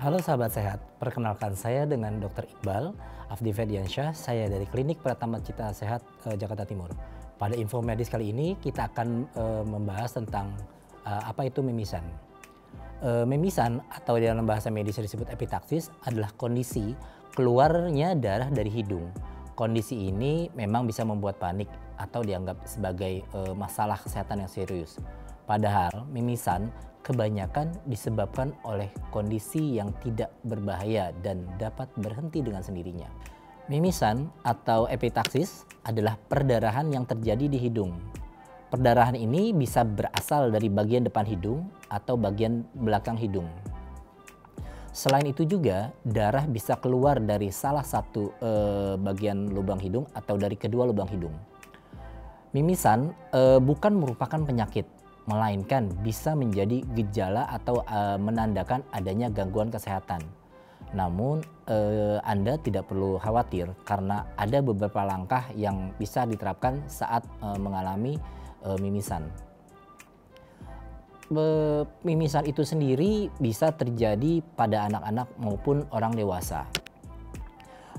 Halo sahabat sehat, perkenalkan saya dengan Dr. Iqbal Afdi Ferdiansyah, saya dari Klinik Pratama Cita Sehat Jakarta Timur. Pada info medis kali ini kita akan membahas tentang apa itu mimisan. Mimisan atau dalam bahasa medis disebut epitaksis adalah kondisi keluarnya darah dari hidung. Kondisi ini memang bisa membuat panik atau dianggap sebagai masalah kesehatan yang serius. Padahal mimisan kebanyakan disebabkan oleh kondisi yang tidak berbahaya dan dapat berhenti dengan sendirinya. Mimisan atau epitaksis adalah perdarahan yang terjadi di hidung. Perdarahan ini bisa berasal dari bagian depan hidung atau bagian belakang hidung. Selain itu juga darah bisa keluar dari salah satu bagian lubang hidung atau dari kedua lubang hidung. Mimisan bukan merupakan penyakit, melainkan bisa menjadi gejala atau menandakan adanya gangguan kesehatan. Namun Anda tidak perlu khawatir karena ada beberapa langkah yang bisa diterapkan saat mengalami mimisan. Mimisan itu sendiri bisa terjadi pada anak-anak maupun orang dewasa.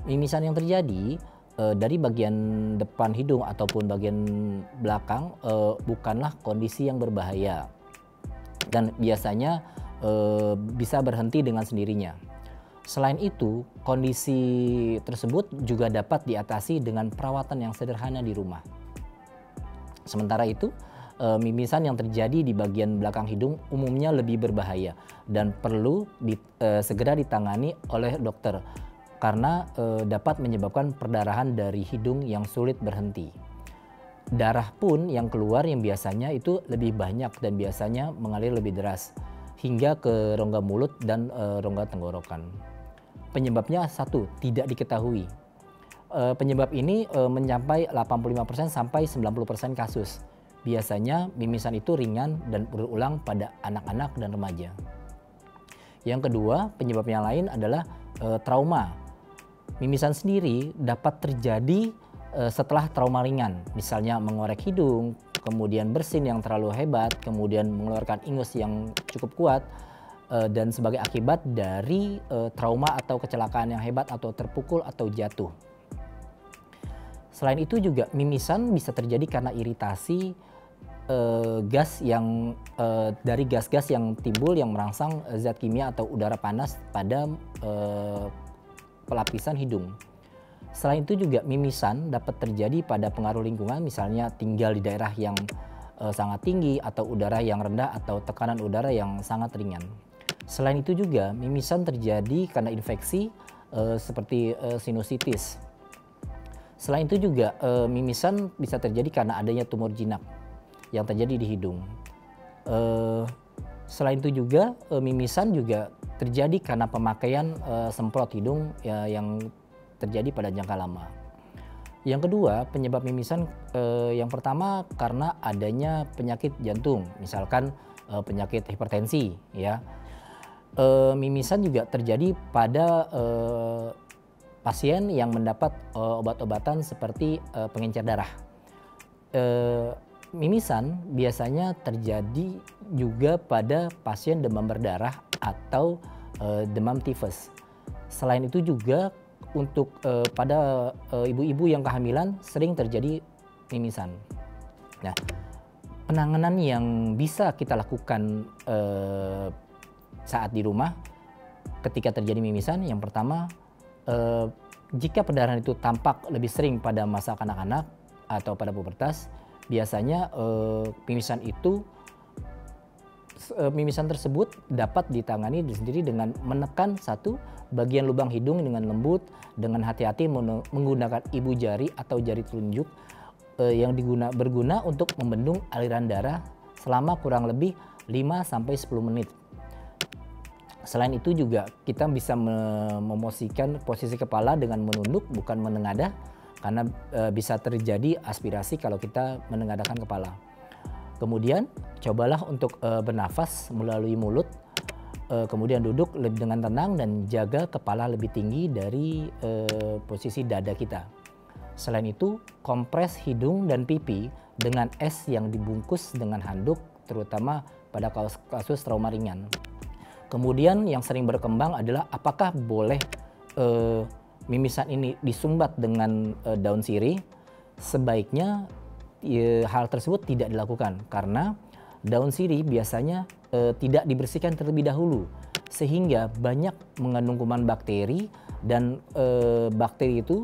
Mimisan yang terjadi dari bagian depan hidung ataupun bagian belakang bukanlah kondisi yang berbahaya dan biasanya bisa berhenti dengan sendirinya. Selain itu, kondisi tersebut juga dapat diatasi dengan perawatan yang sederhana di rumah. Sementara itu, mimisan yang terjadi di bagian belakang hidung umumnya lebih berbahaya dan perlu segera ditangani oleh dokter karena dapat menyebabkan perdarahan dari hidung yang sulit berhenti. Darah pun yang keluar yang biasanya itu lebih banyak dan biasanya mengalir lebih deras hingga ke rongga mulut dan rongga tenggorokan. Penyebabnya satu, tidak diketahui. Penyebab ini mencapai 85% sampai 90% kasus. Biasanya mimisan itu ringan dan berulang pada anak-anak dan remaja. Yang kedua, penyebab yang lain adalah trauma. Mimisan sendiri dapat terjadi setelah trauma ringan, misalnya mengorek hidung, kemudian bersin yang terlalu hebat, kemudian mengeluarkan ingus yang cukup kuat, dan sebagai akibat dari trauma atau kecelakaan yang hebat atau terpukul atau jatuh. Selain itu juga mimisan bisa terjadi karena iritasi gas yang dari gas-gas yang timbul yang merangsang zat kimia atau udara panas pada pelapisan hidung. Selain itu juga mimisan dapat terjadi pada pengaruh lingkungan, misalnya tinggal di daerah yang sangat tinggi atau udara yang rendah atau tekanan udara yang sangat ringan. Selain itu juga mimisan terjadi karena infeksi seperti sinusitis. Selain itu juga mimisan bisa terjadi karena adanya tumor jinak yang terjadi di hidung. Selain itu juga mimisan juga terjadi karena pemakaian semprot hidung yang terjadi pada jangka lama. Yang kedua, penyebab mimisan yang pertama karena adanya penyakit jantung, misalkan penyakit hipertensi ya. Mimisan juga terjadi pada pasien yang mendapat obat-obatan seperti pengencer darah. Mimisan biasanya terjadi juga pada pasien demam berdarah atau demam tifus. Selain itu juga untuk pada ibu-ibu yang kehamilan sering terjadi mimisan. Nah, penanganan yang bisa kita lakukan saat di rumah ketika terjadi mimisan, yang pertama jika perdarahan itu tampak lebih sering pada masa kanak-kanak atau pada pubertas, biasanya mimisan tersebut dapat ditangani sendiri dengan menekan satu bagian lubang hidung dengan lembut, dengan hati-hati menggunakan ibu jari atau jari telunjuk yang berguna untuk membendung aliran darah selama kurang lebih 5-10 menit. Selain itu juga kita bisa memosisikan posisi kepala dengan menunduk bukan menengadah, karena bisa terjadi aspirasi kalau kita menengadahkan kepala. Kemudian cobalah untuk bernafas melalui mulut, kemudian duduk dengan tenang dan jaga kepala lebih tinggi dari posisi dada kita. Selain itu, kompres hidung dan pipi dengan es yang dibungkus dengan handuk, terutama pada kasus trauma ringan. Kemudian yang sering berkembang adalah apakah boleh mimisan ini disumbat dengan daun sirih. Sebaiknya hal tersebut tidak dilakukan karena daun sirih biasanya tidak dibersihkan terlebih dahulu sehingga banyak mengandung kuman bakteri dan bakteri itu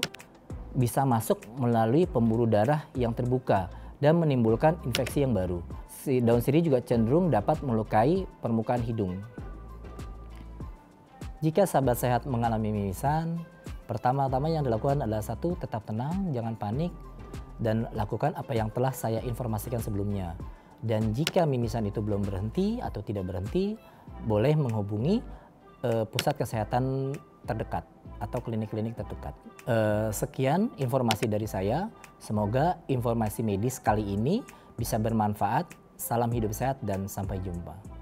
bisa masuk melalui pembuluh darah yang terbuka dan menimbulkan infeksi yang baru. Daun sirih juga cenderung dapat melukai permukaan hidung. Jika sahabat sehat mengalami mimisan, pertama-tama yang dilakukan adalah satu, tetap tenang, jangan panik, dan lakukan apa yang telah saya informasikan sebelumnya. Dan jika mimisan itu belum berhenti atau tidak berhenti, boleh menghubungi pusat kesehatan terdekat atau klinik-klinik terdekat. Sekian informasi dari saya. Semoga informasi medis kali ini bisa bermanfaat. Salam hidup sehat dan sampai jumpa.